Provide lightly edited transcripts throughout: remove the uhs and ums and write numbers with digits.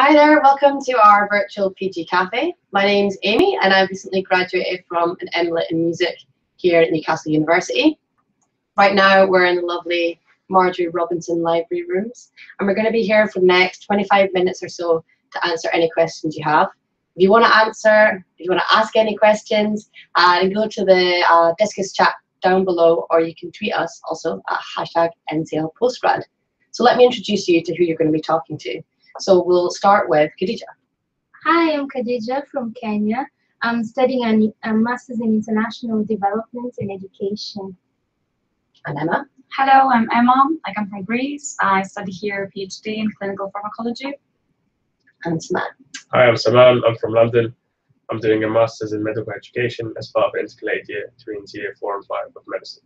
Hi there, welcome to our virtual PG Cafe. My name's Amy and I recently graduated from an MLit in music here at Newcastle University. Right now we're in the lovely Marjorie Robinson Library rooms and we're going to be here for the next 25 minutes or so to answer any questions you have. If you want to ask any questions, then go to the Discus chat down below, or you can tweet us also at #NCLPostgrad. So let me introduce you to who you're going to be talking to. So we'll start with Khadija. Hi, I'm Khadija from Kenya. I'm studying a Master's in International Development and Education. And Emma. Hello, I'm Emma. I come from Greece. I study here a PhD in clinical pharmacology. And Saman. Hi, I'm Saman. I'm from London. I'm doing a Master's in medical education as part of the intercalated year between year 4 and 5 of medicine.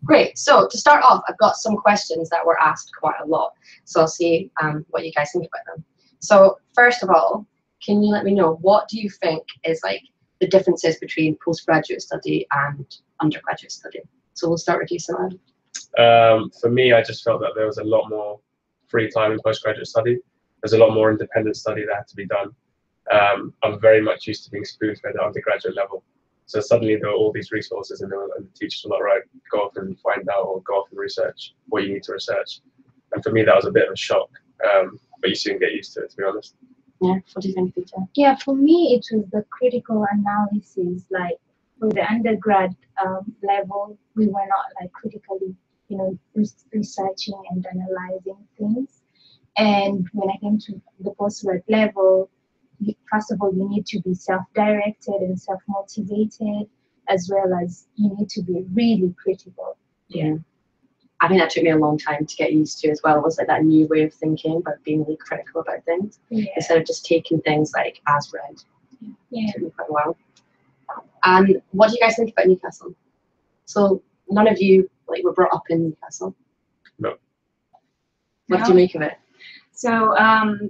Great. So to start off, I've got some questions that were asked quite a lot. So I'll see what you guys think about them. So first of all, can you let me know, what do you think is like the differences between postgraduate study and undergraduate study? So we'll start with you, Saman. For me, I just felt that there was a lot more free time in postgraduate study. There's a lot more independent study that had to be done. I'm very much used to being spoon-fed at the undergraduate level. So suddenly there were all these resources and the teachers were like, right, go off and find out or go off and research what you need to research. And for me, that was a bit of a shock, but you soon get used to it, to be honest. Yeah, what do you think, Peter? Yeah, for me, it was the critical analysis. Like for the undergrad level, we were not like critically, researching and analyzing things. And when I came to the postgrad level, first of all, you need to be self-directed and self-motivated, as well as you need to be really critical. Yeah. I think that took me a long time to get used to as well. It was like that new way of thinking about being really critical about things, instead of just taking things like as read. Yeah. It took me quite a while. And what do you guys think about Newcastle? So none of you were brought up in Newcastle? No. What do you make of it? So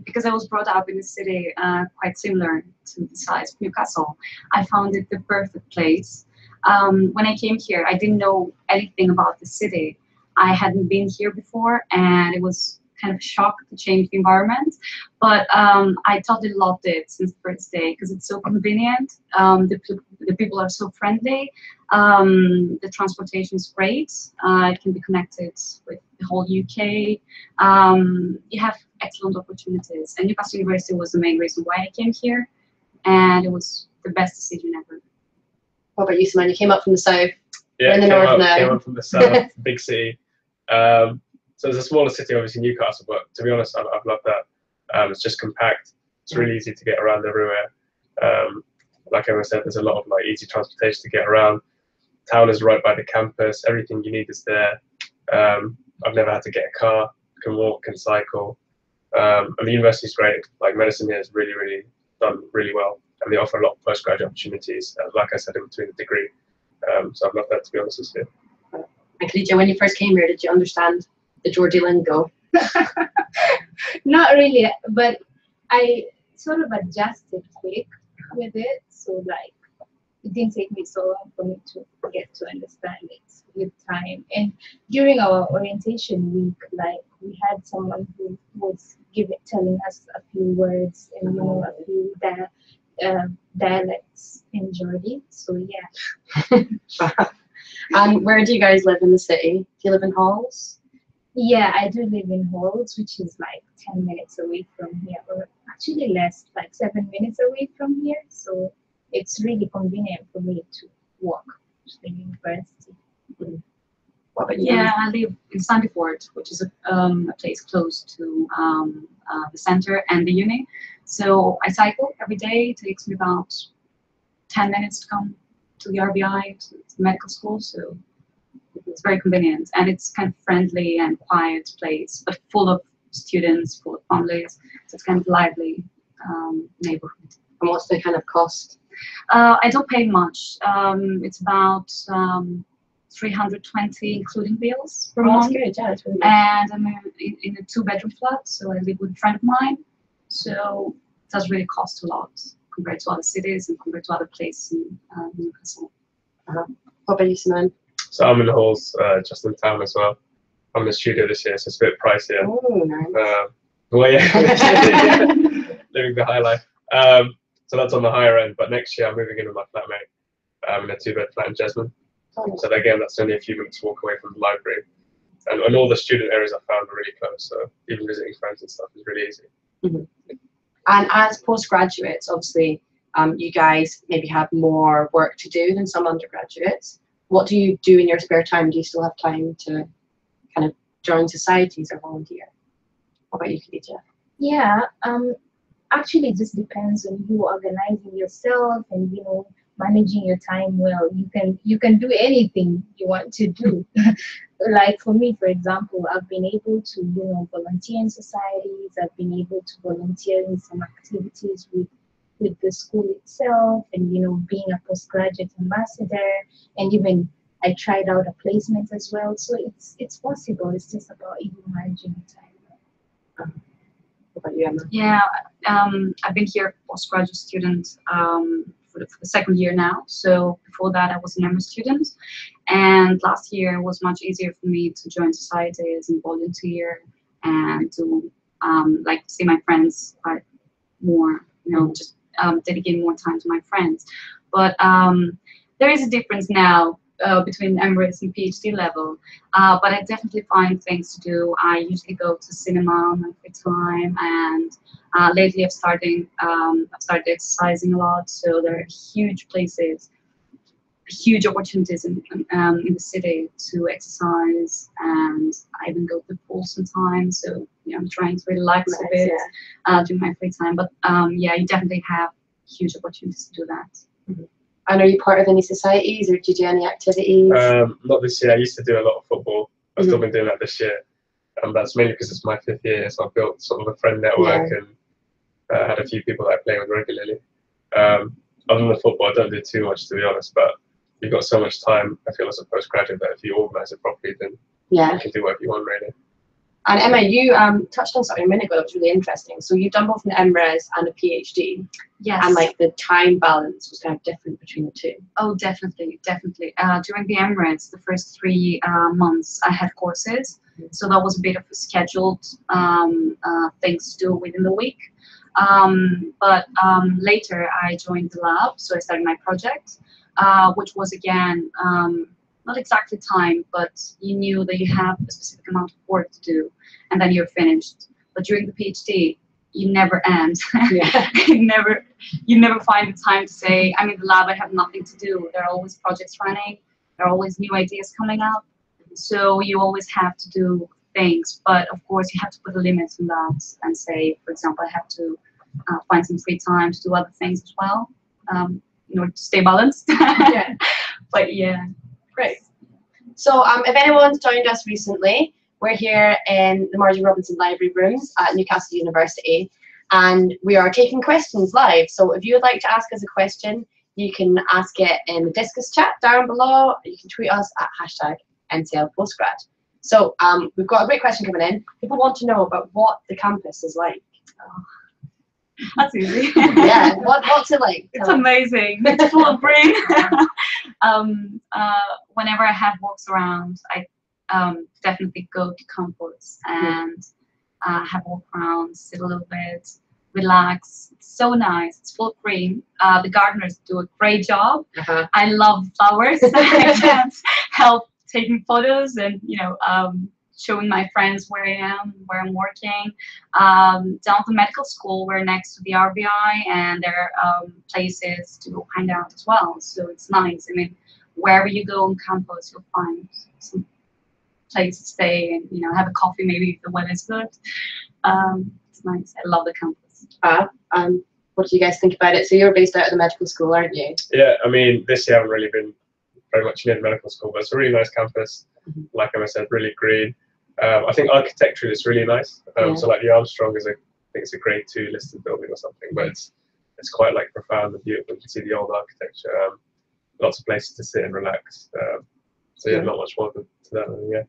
because I was brought up in a city quite similar to the size of Newcastle, I found it the perfect place. When I came here, I didn't know anything about the city. I hadn't been here before, and it was kind of a shock to change the environment. But I totally loved it since the first day because it's so convenient. The people are so friendly. The transportation is great. It can be connected with the whole UK. You have excellent opportunities. And Newcastle University was the main reason why I came here. And it was the best decision ever. What about you, Simon? You came up from the south. Yeah, We're in the north now. Came up from the south, big city. So it's a smaller city, obviously, Newcastle, but to be honest, I've loved that. It's just compact. It's really easy to get around everywhere. Like Emma said, there's a lot of easy transportation to get around. Town is right by the campus. Everything you need is there. I've never had to get a car. Can walk, can cycle. And the university is great. Like medicine here is really, really done really well, and they offer a lot of postgraduate opportunities. Like I said, in between the degree. So I've loved that, to be honest with you. And Khadija, when you first came here, did you understand the Geordie lingo? Not really, but I sort of adjusted quick with it. So it didn't take me so long for me to get to understand it with time. And during our orientation week, we had someone who was telling us a few words and a few dialects in Geordie. So yeah. And where do you guys live in the city? Do you live in Halls? Yeah, I do live in Halls, which is 10 minutes away from here, or actually less, 7 minutes away from here. So it's really convenient for me to walk to the university. What about you? Yeah, I live in Sandyford, which is a place close to the center and the uni. So I cycle every day. It takes me about 10 minutes to come to the RBI, to the medical school. So it's very convenient, and it's kind of friendly and quiet place, but full of students, full of families. So it's kind of lively neighborhood. And what's the kind of cost? I don't pay much. It's about 320, including bills per month. That's good, yeah, that's really good. And I'm in a 2-bedroom flat, so I live with a friend of mine. So it does really cost a lot compared to other cities and compared to other places in Newcastle. What about you, Simone? So I'm in the halls, just in town as well. I'm in the studio this year, so it's a bit pricier. Oh, nice. Well, yeah, living the high life. So that's on the higher end. But next year I'm moving in with my flatmate in a 2-bed flat in Jesmond. So again, that's only a few minutes walk away from the library. And all the student areas I found are really close. So even visiting friends and stuff is really easy. Mm-hmm. And as postgraduates, obviously, you guys maybe have more work to do than some undergraduates. What do you do in your spare time? Do you still have time to kind of join societies or volunteer? What about you, Khadija? Yeah, actually it just depends on you organizing yourself and managing your time well. You can do anything you want to do. Like for me, for example, I've been able to volunteer in societies. I've been able to volunteer in some activities with the school itself, and being a postgraduate ambassador, and even I tried out a placement as well. So it's possible. It's just about you managing your time. What about you, Emma? Yeah, I've been here postgraduate student for the second year now. So before that, I was an MA student, and last year was much easier for me to join societies and volunteer and to like see my friends quite more. Just dedicate more time to my friends. But there is a difference now between Emirates and PhD level, but I definitely find things to do. I usually go to cinema on my free time, and lately I've started exercising a lot. So there are huge places, huge opportunities in the city to exercise, and I even go to the pool sometimes. So I'm trying to relax a bit during my free time. But yeah, you definitely have huge opportunities to do that. Mm-hmm. And are you part of any societies, or do you do any activities? Not this year. I used to do a lot of football. I've still been doing that this year. That's mainly because it's my 5th year, so I've built sort of a friend network and had a few people that I play with regularly. Other than the football, I don't do too much, to be honest, but you've got so much time, I feel, as a postgraduate, that if you organise it properly, then you can do whatever you want, really. And Emma, you touched on something a minute ago that was really interesting. So you've done both an MRes and a PhD. Yes. And like the time balance was kind of different between the two. Oh, definitely. During the MRes, the first 3 months, I had courses. So that was a bit of a scheduled things to do within the week. But later I joined the lab, so I started my project, which was again, not exactly time, but you knew that you have a specific amount of work to do, and then you're finished. But during the PhD, you never end. you never find the time to say, I'm in the lab, I have nothing to do. There are always projects running, there are always new ideas coming up. So you always have to do things, but of course you have to put a limit on that and say, for example, I have to find some free time to do other things as well, in order to stay balanced. But yeah. Great. So if anyone's joined us recently, we're here in the Marjorie Robinson Library Rooms at Newcastle University, and we are taking questions live. So if you would like to ask us a question, you can ask it in the Discus chat down below. You can tweet us at #NCLPostgrad. So we've got a great question coming in. People want to know about what the campus is like. Oh, that's easy. Yeah, what's it like? It's amazing. It's full of brain. Whenever I have walks around, I definitely go to campus and have walk around, sit a little bit, relax. It's so nice. It's full of green. The gardeners do a great job. I love flowers. I can't help taking photos and showing my friends where I am, where I'm working. Down at the medical school, we're next to the RVI, and there are places to go hang out as well. So it's nice. I mean, wherever you go on campus, you'll find some place to stay and have a coffee maybe if the weather's good. It's nice. I love the campus. What do you guys think about it? So you're based out of the medical school, aren't you? Yeah, I mean, this year I haven't really been very much near the medical school, but it's a really nice campus. Like Emma said, really green. I think architecturally it's really nice. So like the Armstrong I think it's a grade 2 listed building or something, but it's quite like profound and beautiful. You can see the old architecture. Lots of places to sit and relax. So yeah, not much more to that.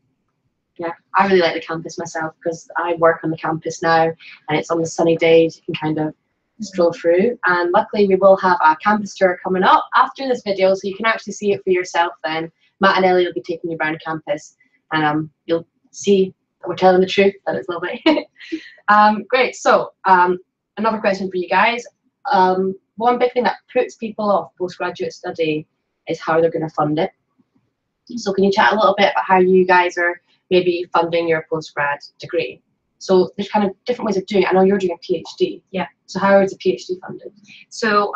Yeah, I really like the campus myself because I work on the campus now, and it's on the sunny days you can kind of stroll through. And luckily we will have a campus tour coming up after this video, so you can actually see it for yourself then. Matt and Ellie will be taking you around campus, and you'll see We're telling the truth. That is lovely. Great. So another question for you guys. One big thing that puts people off postgraduate study is how they're going to fund it. So can you chat a little bit about how you guys are maybe funding your postgrad degree? So there's kind of different ways of doing it. I know you're doing a PhD. Yeah. So how is a PhD funded? So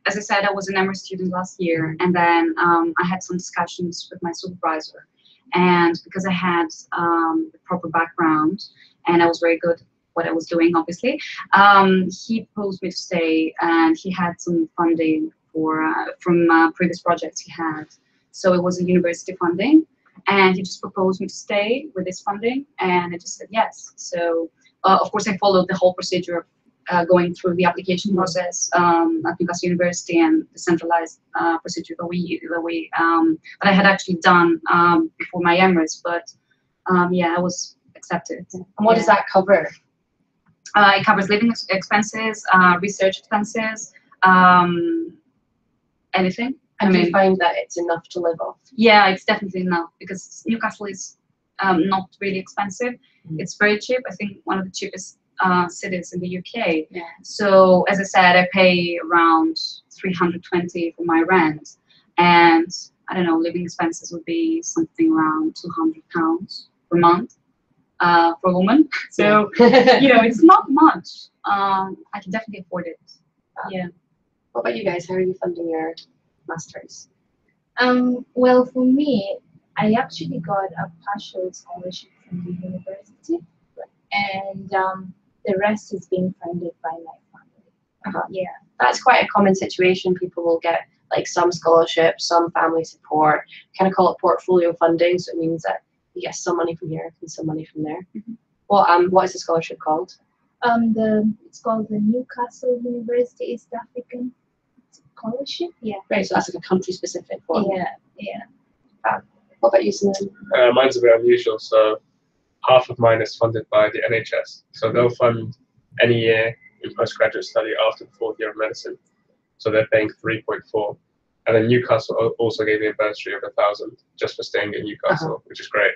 as I said, I was an MR student last year, and then I had some discussions with my supervisor. And because I had the proper background and I was very good at what I was doing, obviously, he proposed me to stay, and he had some funding for from previous projects he had. So it was a university funding, and he just proposed me to stay with this funding, and I just said yes. So of course I followed the whole procedure of going through the application process at Newcastle University and the centralized procedure that I had actually done before my Emirates, but yeah, I was accepted. And what does that cover? It covers living expenses, research expenses, anything. And do you find that it's enough to live off? Yeah, it's definitely enough, because Newcastle is not really expensive. It's very cheap. I think one of the cheapest cities in the UK. Yeah. So as I said, I pay around 320 for my rent, and I don't know, living expenses would be something around £200 per month for a woman. So you know, it's not much. I can definitely afford it. Yeah. What about you guys? How are you funding your masters? Well, for me, I actually got a partial scholarship from the university, and the rest is being funded by my family. Yeah. That's quite a common situation. People will get like some scholarship, some family support, kind of call it portfolio funding. So it means that you get some money from here and some money from there. What is the scholarship called? It's called the Newcastle University East African Scholarship. Yeah. Right, so that's like a country specific one. Yeah. What about you, Simon? Mine's a bit unusual. So half of mine is funded by the NHS. So they'll fund any year in postgraduate study after the 4th year of medicine. So they're paying 3.4. And then Newcastle also gave me a bursary of 1,000 just for staying in Newcastle, which is great.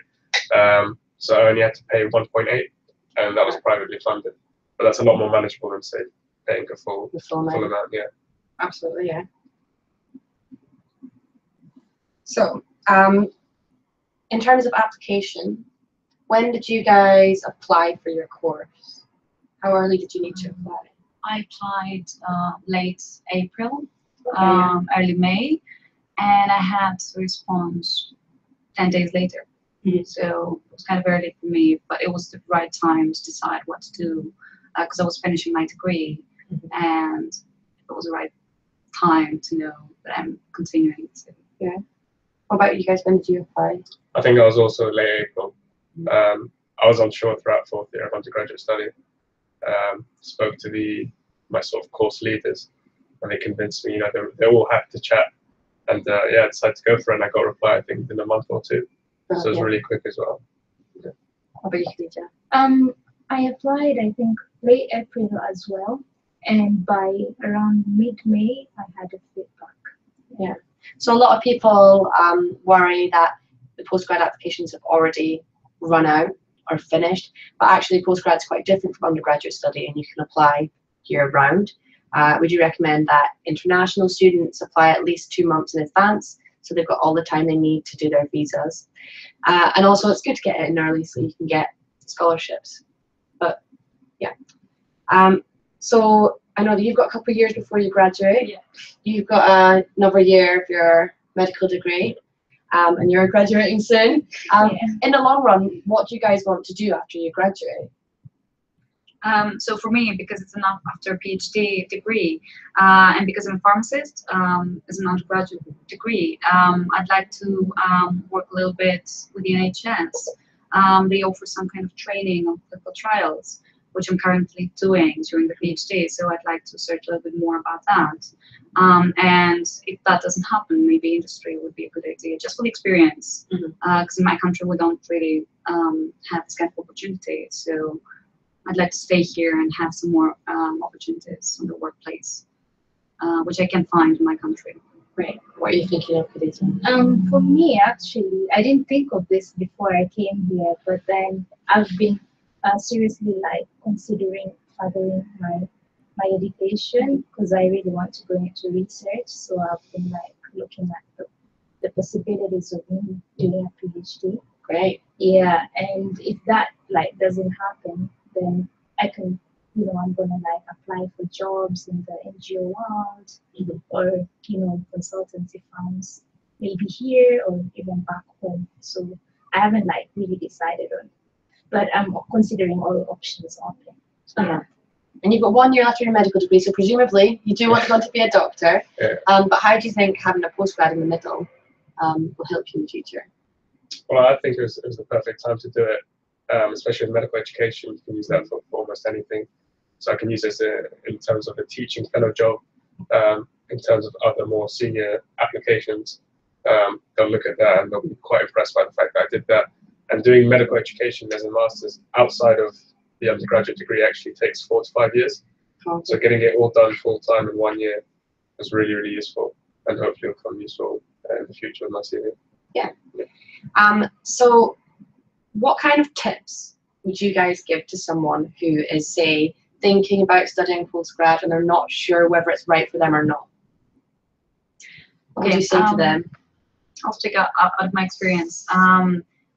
So I only had to pay 1.8, and that was privately funded. But that's a lot more manageable than, say, paying a full amount. Yeah. Absolutely, yeah. So, in terms of application, when did you guys apply for your course? How early did you need to apply? I applied late April, Okay, early May, and I had a response 10 days later. So it was kind of early for me, but it was the right time to decide what to do, because I was finishing my degree, and it was the right time to know that I'm continuing to. Yeah. What about you guys? When did you apply? I think I was also late April. I was unsure throughout 4th year of undergraduate study. Spoke to my sort of course leaders, and they convinced me, you know, they all happy to chat, and yeah, I decided to go for it, and I got a reply, I think, in a month or two. So it was really quick as well. What about you, Khadija? I applied, I think, late April as well, and by around mid-May, I had a feedback. Yeah. So a lot of people worry that the postgrad applications have already run out or finished, but actually postgrad is quite different from undergraduate study, and you can apply year round. Would you recommend that international students apply at least 2 months in advance, so they've got all the time they need to do their visas? And also it's good to get it in early so you can get scholarships. But yeah. So I know that you've got a couple of years before you graduate. Yeah. You've got another year of your medical degree, and you're graduating soon. In the long run, what do you guys want to do after you graduate? So for me, because it's enough after a PhD degree, and because I'm a pharmacist, as an undergraduate degree, I'd like to work a little bit with the NHS. They offer some kind of training on clinical trials, which I'm currently doing during the PhD. So I'd like to search a little bit more about that. And if that doesn't happen, maybe industry would be a good idea, just for the experience. Because in my country, we don't really have this kind of opportunity. So I'd like to stay here and have some more opportunities in the workplace, which I can find in my country. Great. What are you thinking of for these ones? For me, actually, I didn't think of this before I came here, but then I've been seriously like considering furthering my education because I really want to go into research. So I've been like looking at the possibilities of me doing a PhD. Great. Yeah, and if that like doesn't happen, then I can, I'm gonna like apply for jobs in the NGO world or consultancy firms, maybe here or even back home. So I haven't like really decided on, but I'm considering all options open. Yeah. And you've got 1 year left of your medical degree, so presumably you do want to go on to be a doctor. Yeah. But how do you think having a postgrad in the middle will help you in the future? Well, I think it was the perfect time to do it, especially in medical education. You can use that for almost anything. So I can use this in terms of a teaching fellow job, in terms of other more senior applications. They'll look at that and they'll be quite impressed by the fact that I did that. And doing medical education as a master's outside of the undergraduate degree actually takes 4 to 5 years. So getting it all done full time in 1 year was really, really useful, and hopefully will come useful in the future with my CV. Yeah. So what kind of tips would you guys give to someone who is, say, thinking about studying postgrad and they're not sure whether it's right for them or not? What would you say to them? I'll speak out of my experience.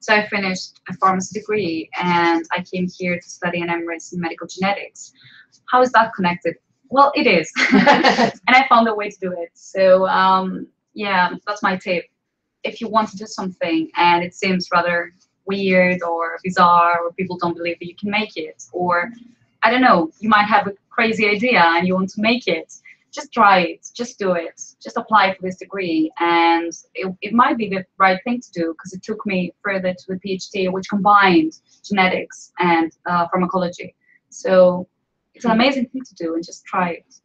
So I finished a pharmacy degree and I came here to study an MRes in medical genetics. How is that connected? Well, it is. And I found a way to do it. So yeah, that's my tip. If you want to do something and it seems rather weird or bizarre or people don't believe that you can make it, or I don't know, you might have a crazy idea and you want to make it, just try it, just do it, just apply for this degree, and it might be the right thing to do because it took me further to the PhD, which combined genetics and pharmacology. So it's an amazing thing to do, and just try it.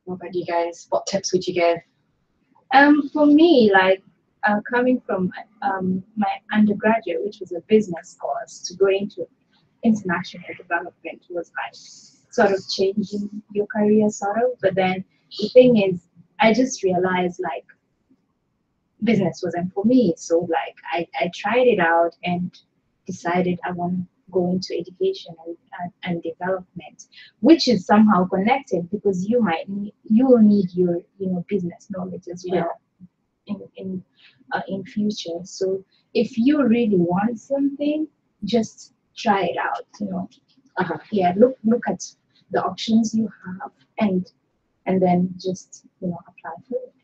What about you guys? What tips would you give? For me, like coming from my undergraduate, which was a business course, to go into international development was like sort of changing your career sort of, but then the thing is I just realized like business wasn't for me, so like I tried it out and decided I want to go into education and development, which is somehow connected because you will need your business knowledge as well in future. So if you really want something, just try it out, yeah, look at the options you have and then just apply for it.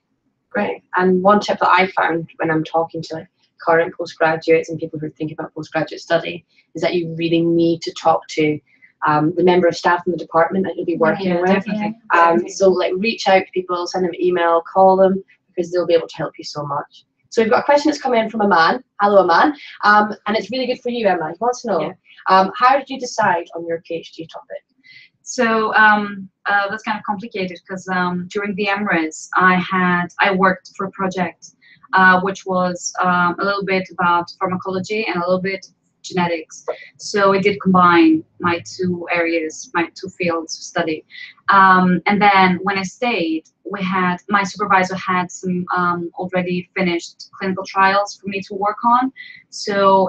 Great. And one tip that I found when I'm talking to like current postgraduates and people who are thinking about postgraduate study is that you really need to talk to the member of staff in the department that you'll be working with. Definitely. So like reach out to people, send them an email, call them, because they'll be able to help you so much. So we've got a question that's come in from Aman. Hello, Aman. And it's really good for you, Emma. He wants to know, how did you decide on your PhD topic? So that's kind of complicated because during the MRes, I worked for a project which was a little bit about pharmacology and a little bit genetics. So it did combine my two areas, my two fields of study. And then when I stayed, my supervisor had some already finished clinical trials for me to work on. So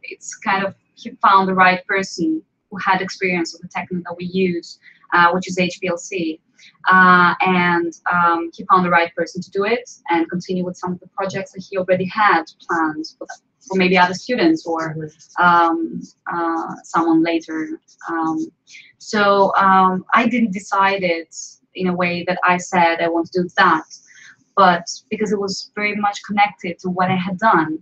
it's kind of, he found the right person who had experience with the technique that we use, which is HPLC. And he found the right person to do it and continue with some of the projects that he already had planned for maybe other students or someone later. So I didn't decide it in a way that I said I want to do that, but because it was very much connected to what I had done,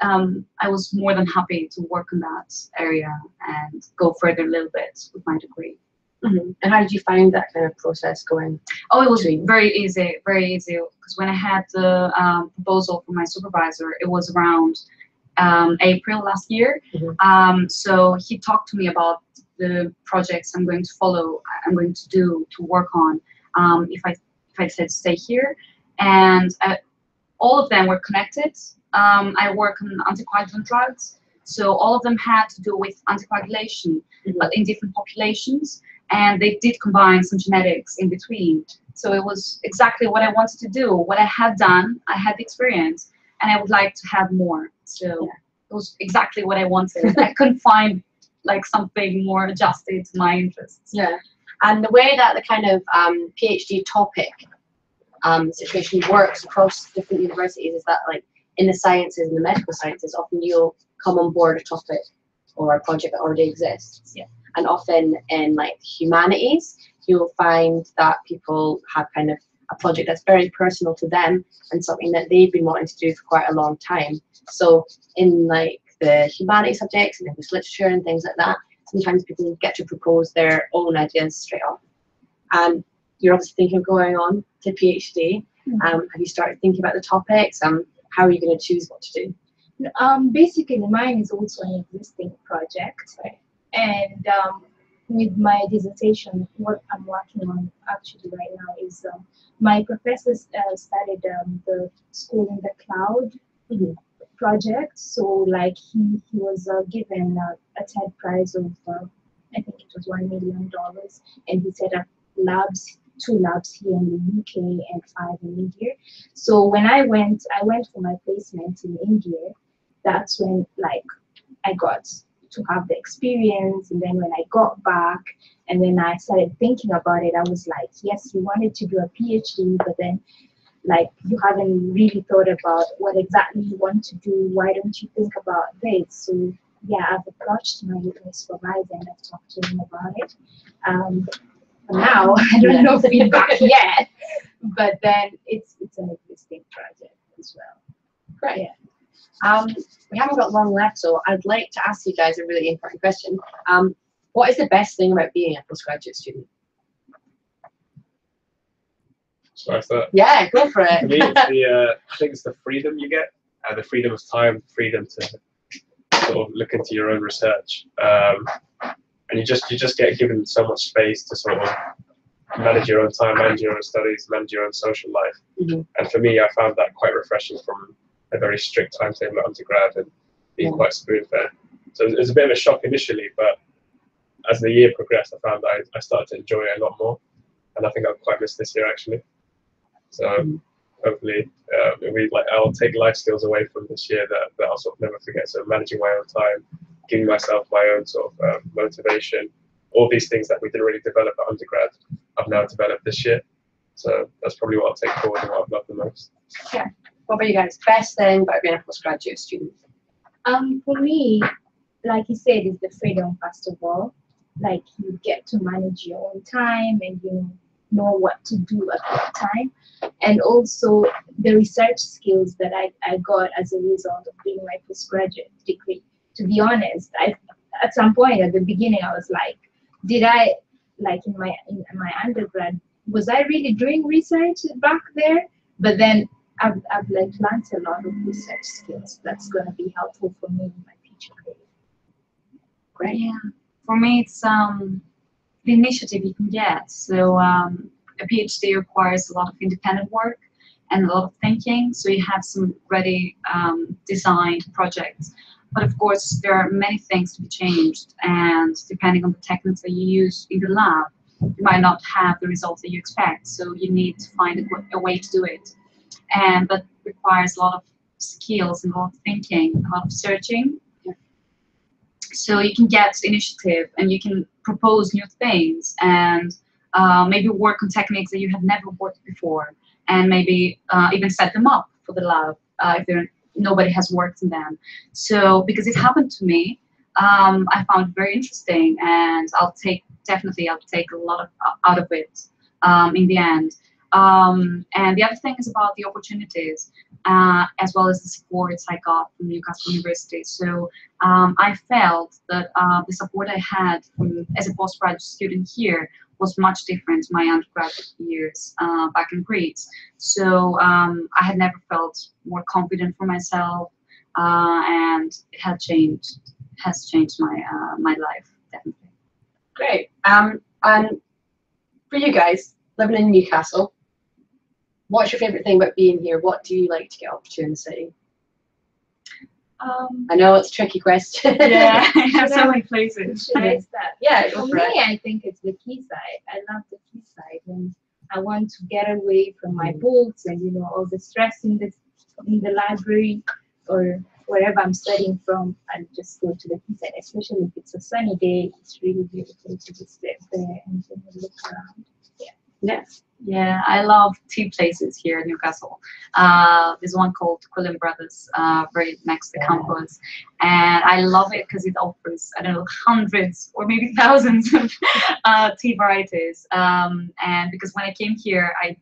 I was more than happy to work in that area and go further a little bit with my degree. Mm-hmm. And how did you find that kind of process going? Oh, it was very easy, because when I had the proposal from my supervisor, it was around April last year. Mm-hmm. So he talked to me about the projects I'm going to follow, I'm going to do, to work on, if I said stay here. And all of them were connected. I work on anticoagulant drugs, so all of them had to do with anticoagulation, mm-hmm. but in different populations. and they did combine some genetics in between. So it was exactly what I wanted to do. What I had done, I had the experience, and I would like to have more. So it was exactly what I wanted. I couldn't find like something more adjusted to my interests. Yeah, and the way that the kind of PhD topic situation works across different universities is that, like, in the sciences and the medical sciences, often you'll come on board a topic or a project that already exists. Yeah. And often in like humanities, you'll find that people have kind of a project that's very personal to them and something that they've been wanting to do for quite a long time. So in like the humanities subjects and English literature and things like that, sometimes people get to propose their own ideas straight off. And you're obviously thinking of going on to PhD. Have you started thinking about the topics? How are you going to choose what to do? Basically, mine is also an existing project, and with my dissertation, what I'm working on actually right now is my professor started the School in the Cloud project. So like he was given a TED prize of I think it was $1 million, and he set up labs, 2 labs here in the UK and 5 in India. So when I went for my placement in India. That's when like I got to have the experience, and then when I got back and then I started thinking about it, I was like, yes, you wanted to do a PhD, but then like you haven't really thought about what exactly you want to do. Why don't you think about this? So yeah, I've approached my supervisor and I've talked to him about it. For now, I don't know feedback yet, but then it's an existing project as well. Great. Yeah. We haven't got long left, so I'd like to ask you guys a really important question. What is the best thing about being a postgraduate student? So I thought, Yeah, go for for it. me, it's I think it's the freedom you get, the freedom of time, freedom to sort of look into your own research, and you just get given so much space to sort of manage your own time, manage your own studies, manage your own social life. And for me, I found that quite refreshing from a very strict timetable at undergrad and being quite spoon-fed. So it was a bit of a shock initially, but as the year progressed, I found that I started to enjoy it a lot more, and I think I've quite missed this year actually. So hopefully, I'll take life skills away from this year that I'll sort of never forget. So managing my own time, giving myself my own sort of motivation, all these things that we didn't really develop at undergrad, I've now developed this year. So that's probably what I'll take forward and what I've loved the most. Yeah. What about you guys? Best thing about being a postgraduate student? For me, like you said, is the freedom first of all. Like you get to manage your own time and you know what to do at that time. And also the research skills that I got as a result of doing my postgraduate degree. To be honest, at some point at the beginning I was like, did I, like in my undergrad, was I really doing research back there? But then I've like learned a lot of research skills that's going to be helpful for me in my future career. Great. Yeah, for me it's the initiative you can get. So a PhD requires a lot of independent work and a lot of thinking. So you have some ready designed projects. But of course, there are many things to be changed, and depending on the techniques that you use in the lab, you might not have the results that you expect. So you need to find a way to do it. And that requires a lot of skills and a lot of thinking, a lot of searching. Yeah. So you can get initiative and you can propose new things and maybe work on techniques that you have never worked before, and maybe even set them up for the lab if nobody has worked in them. So because it happened to me, I found it very interesting, and I'll take a lot out of it in the end. And the other thing is about the opportunities, as well as the supports I got from Newcastle University. So I felt that the support I had as a postgraduate student here was much different to my undergraduate years back in Greece. So I had never felt more confident for myself, and it has changed my life, definitely. Great. And for you guys living in Newcastle, what's your favourite thing about being here? What do you like to get up to in the city? I know it's a tricky question. Yeah, I have Should so I- many places. Should I start? Yeah, For go me, for it. I think it's the quayside. I love the quayside, and I want to get away from my books and all the stress in the library or wherever I'm studying from, and just go to the quayside. Especially if it's a sunny day, it's really beautiful to just sit there and look around. Yes. Yeah, I love tea places here in Newcastle. There's one called Quillen Brothers, right next to the campus, and I love it because it offers, I don't know, hundreds or maybe thousands of tea varieties. And because when I came here, I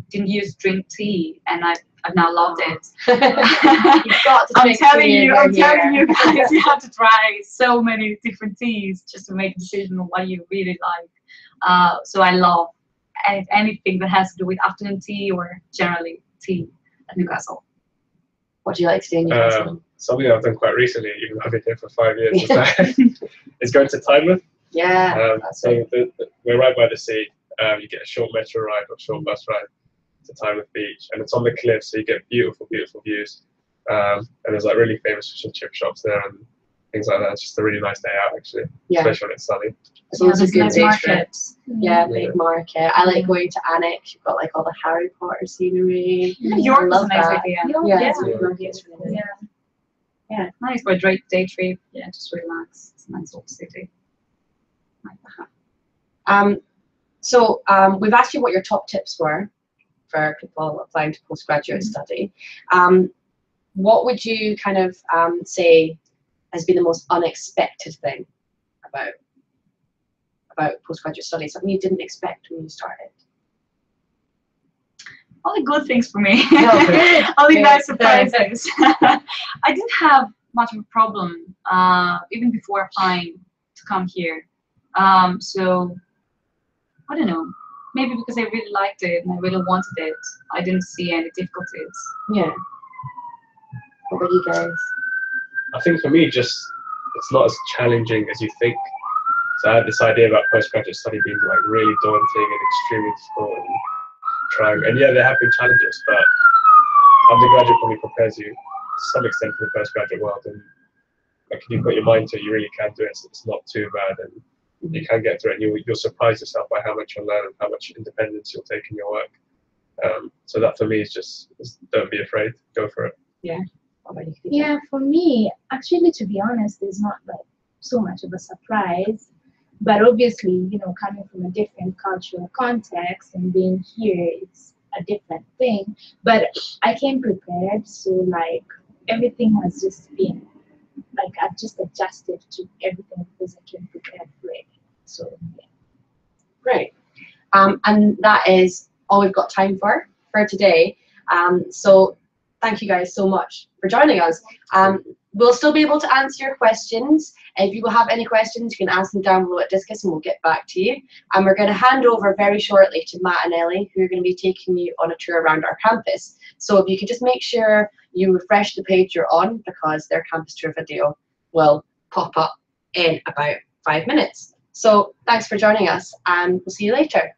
didn't used to drink tea, and I've now loved it. You've got to I'm drink telling tea you, over I'm telling here. you guys, you have to try so many different teas just to make a decision on what you really like. So I love anything that has to do with afternoon tea or generally tea at Newcastle. What do you like to do in Newcastle? Something I've done quite recently, even though I've been here for 5 years, is going to Tynemouth. Yeah. So we're right by the sea. You get a short metro ride or short bus ride to Tynemouth Beach, and it's on the cliffs, so you get beautiful, beautiful views. And there's like really famous fish and chip shops there and things like that. It's just a really nice day out, actually, Yeah. especially when it's sunny. It's always a there's good nice day trip. markets. Yeah, big market. I like going to Annex. You've got like all the Harry Potter scenery. New York is love a nice that. idea. Yeah, Yeah. it's really nice. Yeah. Nice for a day trip. Yeah, just relax. It's a nice old city. Like that. So we've asked you what your top tips were for people applying to postgraduate study. What would you kind of say has been the most unexpected thing about postgraduate study? Something you didn't expect when you started? Only good things for me. No, good. Only Good. nice surprises. I didn't have much of a problem even before applying to come here. So I don't know. Maybe because I really liked it and I really wanted it, I didn't see any difficulties. Yeah. What about you guys? I think for me, just it's not as challenging as you think. So I had this idea about postgraduate study being like really daunting and extremely difficult and trying. And yeah, there have been challenges, but undergraduate probably prepares you to some extent for the postgraduate world. And like if you put your mind to it, you really can do it. So it's not too bad, and you can get through it. And you'll surprise yourself by how much you'll learn and how much independence you'll take in your work. So that for me is just don't be afraid, go for it. Yeah. What about you? Yeah, for me, actually, to be honest, it's not like so much of a surprise. But obviously, coming from a different cultural context and being here, it's a different thing. But I came prepared, so like everything has just been like I've just adjusted to everything because I came prepared for it. So yeah. Great. And that is all we've got time for today. So thank you guys so much for joining us. We'll still be able to answer your questions. If you have any questions, you can ask them down below at Discus and we'll get back to you. And we're going to hand over very shortly to Matt and Ellie, who are going to be taking you on a tour around our campus. So if you could just make sure you refresh the page you're on, because their campus tour video will pop up in about 5 minutes. So thanks for joining us, and we'll see you later.